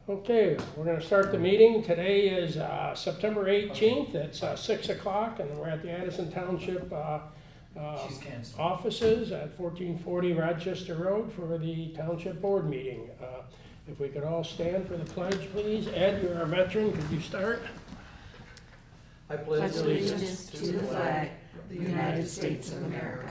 Okay, we're going to start the meeting. Today is September 18th. It's 6 o'clock, and we're at the Addison Township offices at 1440 Rochester Road for the Township Board meeting. If we could all stand for the pledge, please. Ed, you're a veteran. Could you start? I pledge allegiance to the flag of the United States of America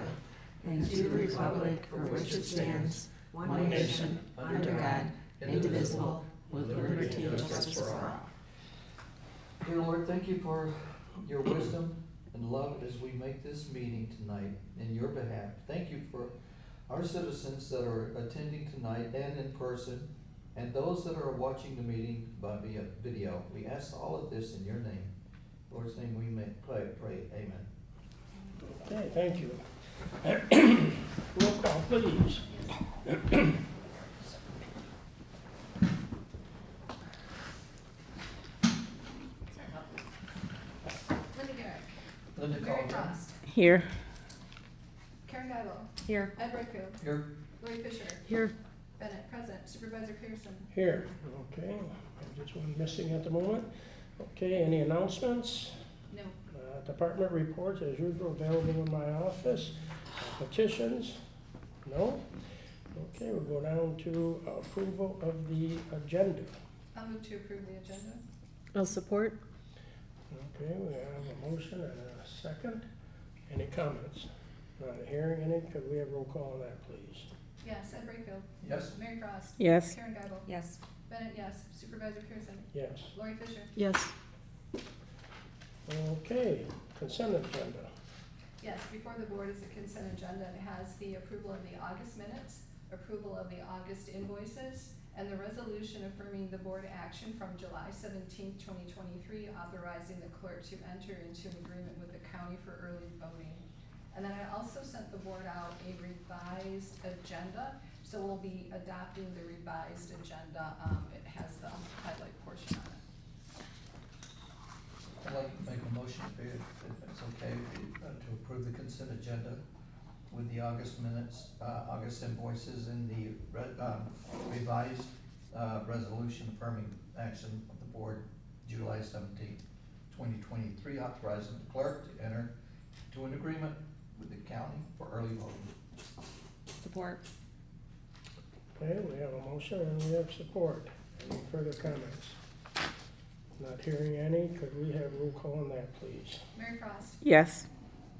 and to the republic for which it stands, one nation, under God, indivisible, with liberty and justice for all. Dear Lord, thank you for your wisdom and love as we make this meeting tonight in your behalf. Thank you for our citizens that are attending tonight and in person, and those that are watching the meeting by via video. We ask all of this in your name. In Lord's name we may pray. Amen. Okay, thank you. Roll call, please. Linda Mary Calder. Frost. Here. Karen Geibel. Here. Ed Redfield. Here. Lori Fisher. Here. Bennett, present. Supervisor Pearson. Here. Okay, I just one missing at the moment. Okay, any announcements? No. Department reports, as usual, available in my office. Petitions? No? Okay, we'll go down to approval of the agenda. I'll move to approve the agenda. I'll support. Okay, we have a motion and a second. Any comments? Not hearing any. Could we have roll call on that, please? Yes. Ed Redfield. Yes. Mary Frost. Yes. Karen Geibel. Yes. Bennett, yes. Supervisor Pearson. Yes. Lori Fisher. Yes. Okay, consent agenda. Yes. Before the board is the consent agenda. It has the approval of the August minutes, approval of the August invoices, and the resolution affirming the board action from July 17, 2023, authorizing the clerk to enter into an agreement with the county for early voting. And then I also sent the board out a revised agenda, so we'll be adopting the revised agenda. It has the highlight portion on it. I'd like to make a motion, if it's okay, to approve the consent agenda with the August minutes, August invoices, and the revised resolution affirming action of the board July 17th, 2023, authorizing the clerk to enter to an agreement with the county for early voting. Support. Okay, we have a motion and we have support. Any further comments? Not hearing any. Could we have roll call on that, please? Mary Frost. Yes.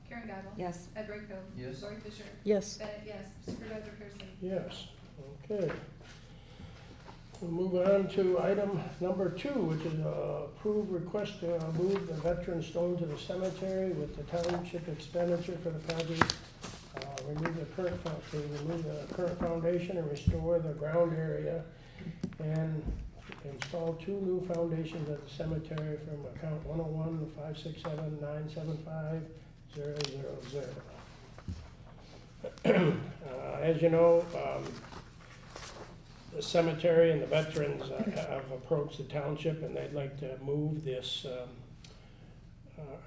Karen Geibel. Yes. Ed Redfield. Yes. Lori Fisher. Yes. Bennett, yes. Supervisor Pearson. Yes. Okay. We'll move on to item number 2, which is approved request to move the veteran stone to the cemetery with the township expenditure for the project. Remove the current foundation and restore the ground area, and install 2 new foundations at the cemetery from account 101-567-975-000. As you know, the cemetery and the veterans have approached the township, and they'd like to move this,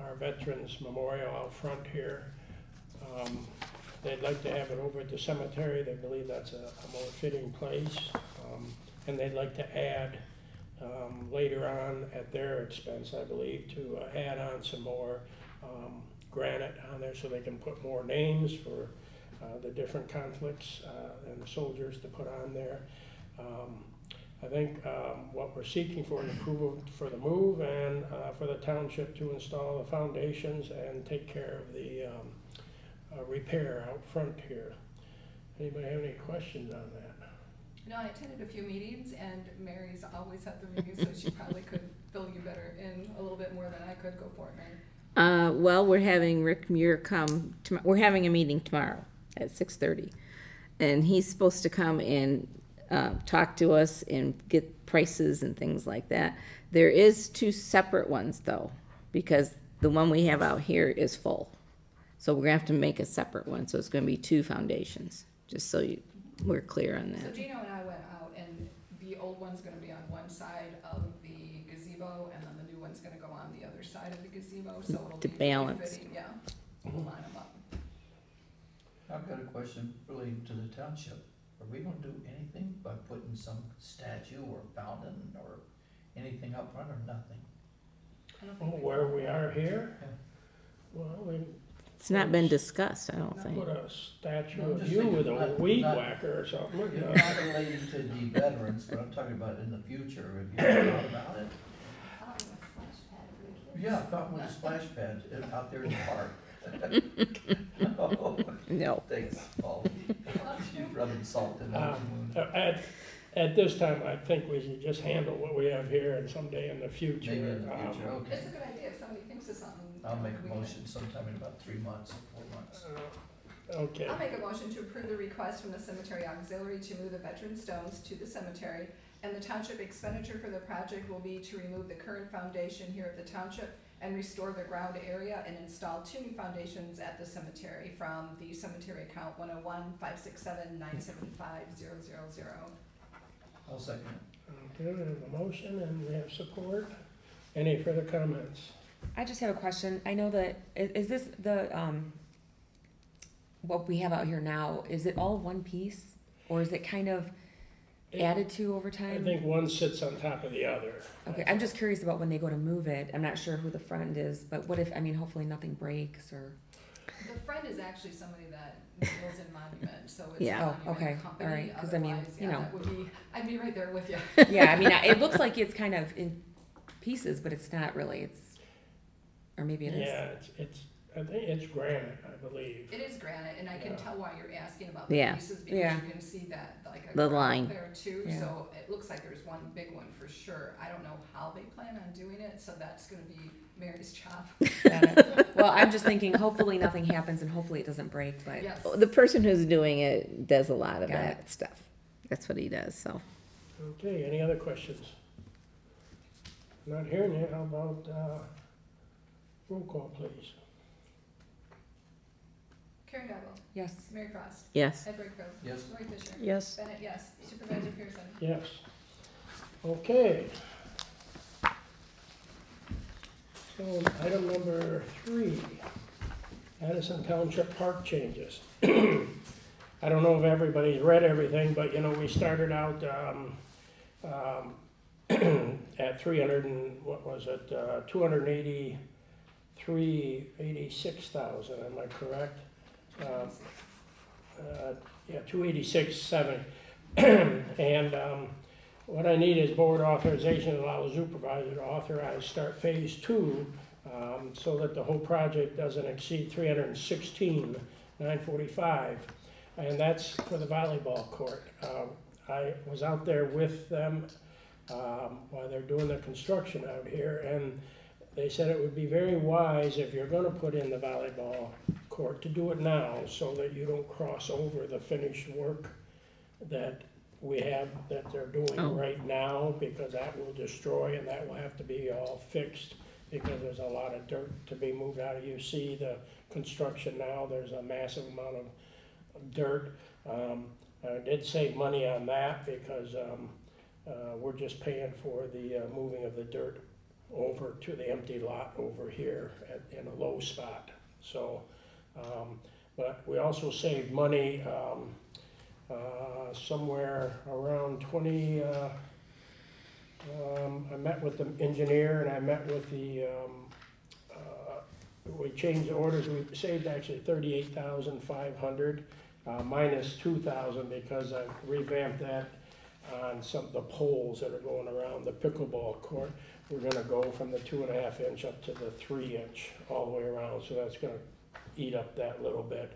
our veterans memorial out front here. They'd like to have it over at the cemetery. They believe that's a more fitting place. And they'd like to add, later on at their expense, I believe, to add on some more granite on there so they can put more names for the different conflicts and the soldiers to put on there. I think what we're seeking for is approval for the move and for the township to install the foundations and take care of the repair out front here. Anybody have any questions on that? No, I attended a few meetings, and Mary's always had the meetings, so she probably could fill you better in a little bit more than I could. Go for it, Mary. Well, we're having Rick Muir come. We're having a meeting tomorrow at 6:30, and he's supposed to come and talk to us and get prices and things like that. There is 2 separate ones though, because the one we have out here is full, so we're gonna have to make a separate one. So it's gonna be 2 foundations, just so we're clear on So that. Gino and I went out, and the old one's gonna be on one side of the gazebo, and then the new one's gonna go on the other side of the gazebo, so it'll To be balance. fitting, yeah. We'll line them up. I've got a question relating to the township. are we gonna do anything by putting some statue or fountain or anything up front or nothing? I don't Oh, think we- where we are here? Yeah. Well, we It's not been discussed, I don't think. put a statue No, I'm of just you thinking with a not- weed not- whacker or something. you know. Not relating to the veterans, but I'm talking about in the future, have you thought about it? I don't know, a splash pad for the kids. Yeah, I thought with a splash pad out there in the park. Oh, No. thanks, Paul. She's rubbing salt in that wound. At this time, I think we should just handle what we have here and someday in the future. Maybe in the future, okay. It's a good idea, if somebody thinks of something. I'll make we a can- motion sometime in about 3 months or 4 months. Okay, I'll make a motion to approve the request from the cemetery auxiliary to move the veteran stones to the cemetery, and the township expenditure for the project will be to remove the current foundation here at the township and restore the ground area and install 2 new foundations at the cemetery from the cemetery account 101-567-975-000. I'll second it. okay, we have a motion and we have support. Any further comments? I just have a question. I know that, is this the, what we have out here now, is it all one piece? Or is it kind of added to over I time? think one sits on top of the other. Okay, I'm just curious about when they go to move it. I'm not sure who the friend is, but what if, I mean, hopefully nothing breaks or, The friend is actually somebody that deals in monument, so it's a Yeah. Oh, okay. monument company. All right, 'cause I mean, Otherwise, you yeah, know. that would be, I'd be right there with you. yeah, I mean, it looks like it's kind of in pieces, but it's not really, it's, or maybe it is. Yeah, I think it's granite, I believe. It is granite, and I can Yeah. tell why you're asking about the Yeah. pieces, because Yeah. you can see that, like, a The grout line. there too, Yeah. so it looks like there's one big one for sure. I don't know how they plan on doing it, so that's gonna be Mary's job. Got it. Well, I'm just thinking, hopefully nothing happens and hopefully it doesn't break, but. Yes. The person who's doing it does a lot of Got that stuff. That's what he does, so. Okay, any other questions? Not hearing you, how about, roll call, please? Karen Gaggle, Yes. Mary Frost, Yes. Ed Brightfield, Yes, Lori Fisher. Yes. Bennett, yes. Supervisor Pearson. Yes. Okay. So item number 3, Addison Township park changes. I don't know if everybody's read everything, but you know, we started out at 300 and, what was it, 286,000, am I correct? Yeah, 286,7. And what I need is board authorization to allow the supervisor to authorize start phase 2, so that the whole project doesn't exceed 316,945. And that's for the volleyball court. I was out there with them while they're doing the construction out here, and they said it would be very wise if you're gonna put in the volleyball court to do it now, so that you don't cross over the finished work that we have, that they're doing Oh. right now, because that will destroy and that will have to be all fixed, because there's a lot of dirt to be moved out of. You see the construction now, there's a massive amount of dirt. I did save money on that, because we're just paying for the moving of the dirt over to the empty lot over here in a low spot. So, but we also saved money somewhere around 20, I met with the engineer and I met with the, we changed the orders, we saved actually 38,500, minus 2,000, because I revamped that on some of the poles that are going around the pickleball court. We're gonna go from the 2.5 inch up to the 3 inch all the way around, so that's gonna eat up that little bit.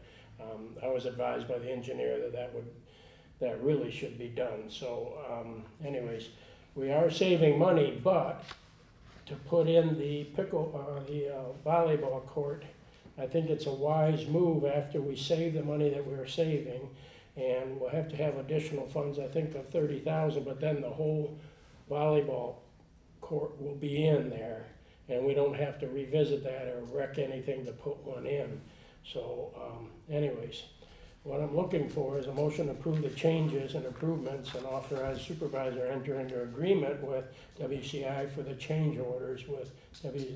I was advised by the engineer that really should be done. So anyways, we are saving money, but to put in the volleyball court, I think it's a wise move after we save the money that we're saving. And we'll have to have additional funds, I think of 30,000, but then the whole volleyball court will be in there, and we don't have to revisit that or wreck anything to put one in. So anyways, what I'm looking for is a motion to approve the changes and improvements and authorize supervisor to enter into agreement with WCI for the change orders with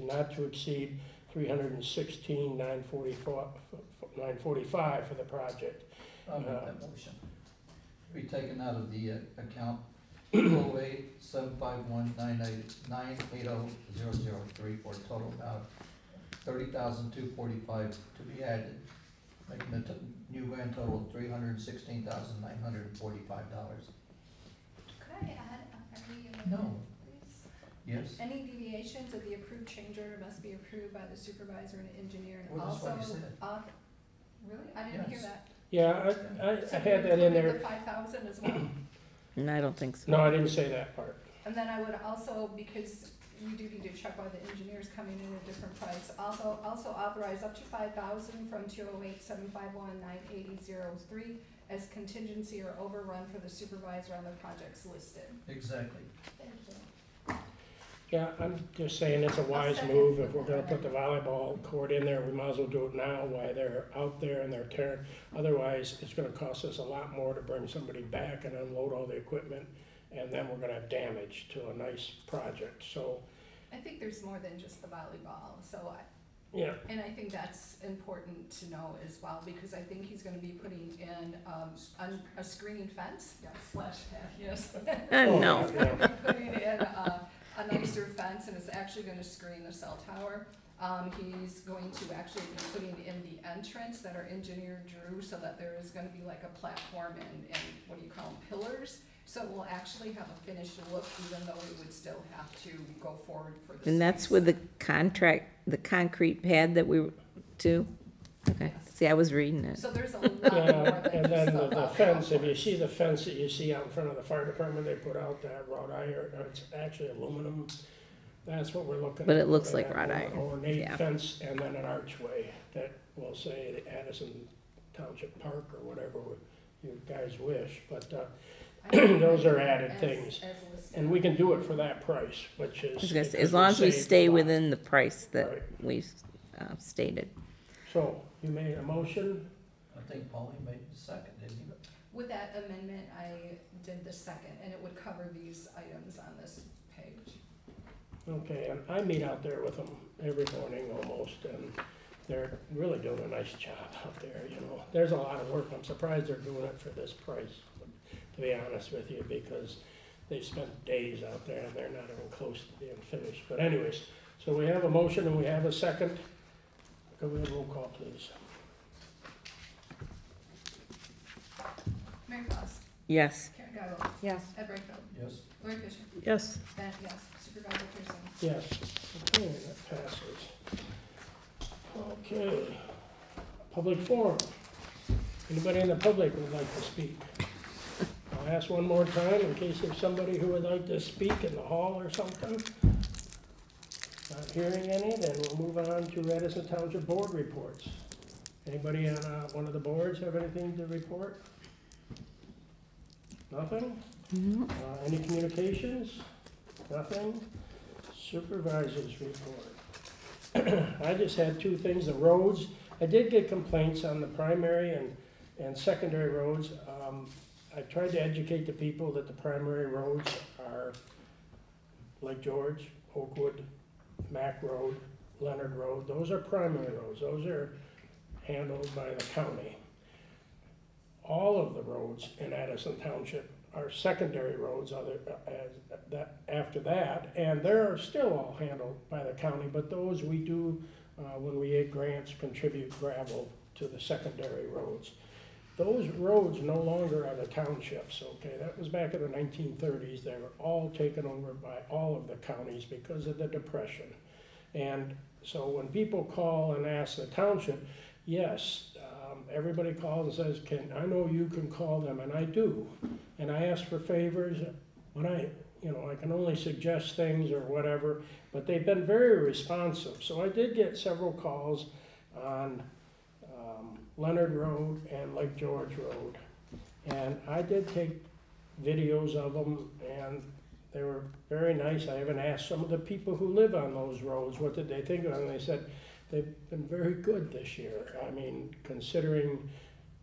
not to exceed 316,945 for the project. I'll make that motion. to be taken out of the account 208-751-980-003 for a total amount of $30,245 to be added, making the new grand total of $316,945. Could I add any amendment, No. please? Yes? Any deviations of the approved change order must be approved by the supervisor and engineer, and Well, that's also, what you said. Really? I didn't hear Yes. that. Yeah, I So had we that in included there. the 5,000 as well? And I don't think so. No, I didn't say that part. And then I would also, because we do need to check why the engineer's coming in at a different price, also authorize up to 5,000 from 208-751-980-03 as contingency or overrun for the supervisor on the projects listed. Exactly. Thank you. Yeah, I'm just saying it's a wise move. If we're gonna put the volleyball court in there, we might as well do it now while they're out there and they're tearing. Otherwise, it's gonna cost us a lot more to bring somebody back and unload all the equipment, and then we're gonna have damage to a nice project, so, I think there's more than just the volleyball, yeah. and I think that's important to know as well, because I think he's gonna be putting in, a screening fence, yes, splash pad, yes. No. He's gonna be putting in a nicer fence, and it's actually gonna screen the cell tower. He's going to actually be putting in the entrance that our engineer drew, so that there is gonna be like a platform and what do you call them, pillars? So we'll actually have a finished look, even though we would still have to go forward for the. And that's with the concrete pad that we, too? Okay, see, I was reading it. So there's a lot more Yeah, than and then just the fence, if you see the fence that you see out in front of the fire department, they put out that wrought iron, or it's actually aluminum. That's what we're looking at. But it looks putting like that wrought iron, Ornate yeah. fence and then an archway that will say the Addison Township Park or whatever you guys wish, but, those are added things. As listed. And we can do it for that price, which I is. was gonna say, because as long as we saved a stay lot. within the price that Right. we've stated. So, you made a motion, I think Pauline made the second, didn't you? With that amendment, I did the second, and it would cover these items on this page. okay, and I meet out there with them every morning almost, and they're really doing a nice job out there, you know. There's a lot of work, I'm surprised they're doing it for this price, to be honest with you, because they've spent days out there and they're not even close to being finished. But anyways, so we have a motion and we have a second. Could we have a roll call, please? Mary Foss, Yes. Karen Guyval, Yes. Ed Brightfield, Yes. Lori Fisher, Yes. Bennett, yes, Supervisor Pearson. Yes. Okay, that passes. Okay. Public forum. Anybody in the public would like to speak? I'll ask one more time in case there's somebody who would like to speak in the hall or something. Not hearing any, then we'll move on to Addison Township Board reports. Anybody on one of the boards have anything to report? Nothing? Any communications? Nothing? Supervisors report. I just had two things, the roads. I did get complaints on the primary and secondary roads. I tried to educate the people that the primary roads are Lake George, Oakwood, Mack Road, Leonard Road. Those are primary roads. Those are handled by the county. All of the roads in Addison Township are secondary roads after that, and they're still all handled by the county, but those we do, when we get grants, contribute gravel to the secondary roads. Those roads no longer are the townships, okay? That was back in the 1930s. They were all taken over by all of the counties because of the Depression. And so when people call and ask the township, yes, everybody calls and says, I know you can call them, and I do. And I ask for favors when I can only suggest things or whatever, but they've been very responsive. So I did get several calls on Leonard Road and Lake George Road. And I did take videos of them, and they were very nice. I even asked some of the people who live on those roads, what did they think of them? And they said, they've been very good this year. I mean, considering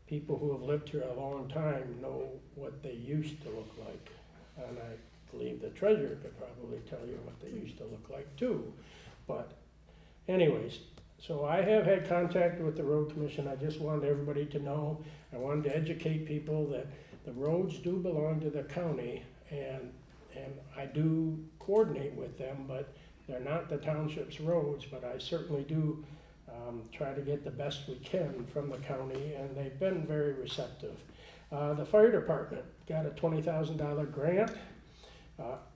people who have lived here a long time know what they used to look like. And I believe the treasurer could probably tell you what they used to look like too. But anyways, so I have had contact with the road commission. I just wanted everybody to know. I wanted to educate people that the roads do belong to the county, and I do coordinate with them, but they're not the township's roads, but I certainly do try to get the best we can from the county, and they've been very receptive. The fire department got a $20,000 grant.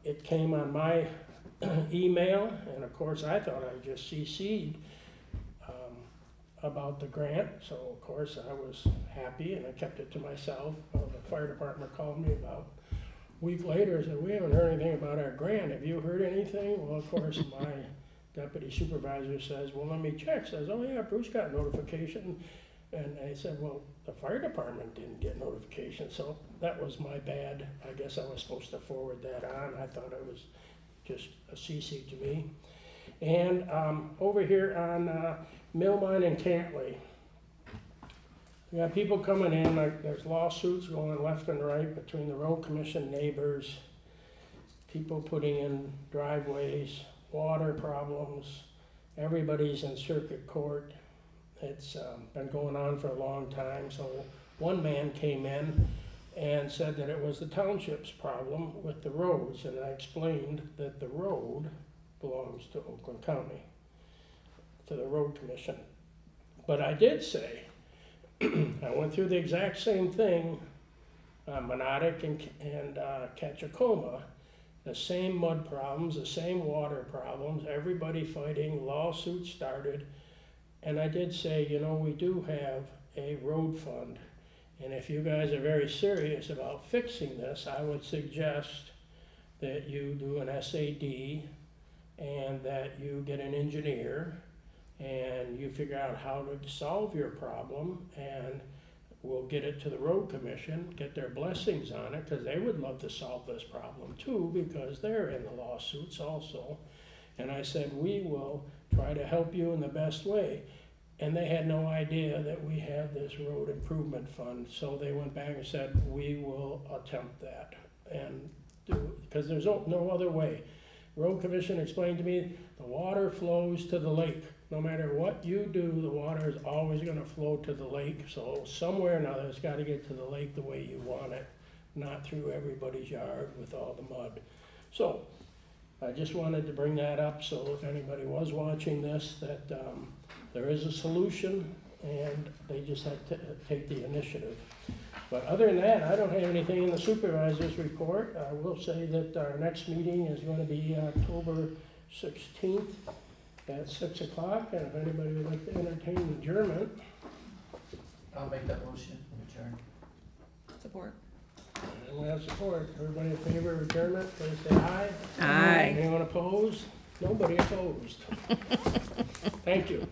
It came on my email, and of course I thought I just CC'd about the grant, so of course I was happy and I kept it to myself. The fire department called me about a week later and said, we haven't heard anything about our grant, have you heard anything? Well, of course my deputy supervisor says, well, let me check. Says, oh yeah, Bruce got notification. And I said, well, the fire department didn't get notification, so that was my bad. I guess I was supposed to forward that on. I thought it was just a CC to me. And over here on Millmine and Cantley, we got people coming in, like there's lawsuits going left and right between the road commission, neighbors, people putting in driveways, water problems, everybody's in circuit court. It's been going on for a long time, so one man came in and said that it was the township's problem with the roads, and I explained that the road belongs to Oakland County, to the road commission. But I did say, I went through the exact same thing, Monadic and Catchacoma, the same mud problems, the same water problems, everybody fighting, lawsuits started. And I did say, you know, we do have a road fund, and if you guys are very serious about fixing this, I would suggest that you do an SAD and that you get an engineer and you figure out how to solve your problem, and we'll get it to the road commission, get their blessings on it, because they would love to solve this problem too, because they're in the lawsuits also. And I said, we will try to help you in the best way. And they had no idea that we had this road improvement fund, so they went back and said, we will attempt that and do, because there's no other way. Road commission explained to me, the water flows to the lake. No matter what you do, the water is always gonna flow to the lake, so somewhere or another it's gotta get to the lake the way you want it, not through everybody's yard with all the mud. So, I just wanted to bring that up, so if anybody was watching this, that there is a solution, and they just have to take the initiative. But other than that, I don't have anything in the supervisor's report. I will say that our next meeting is going to be October 16th at 6 o'clock, and if anybody would like to entertain adjournment. I'll make that motion, adjourn. Support. And we have support. Everybody in favor of adjournment, please say aye. Aye. Anyone opposed? Nobody opposed. Thank you.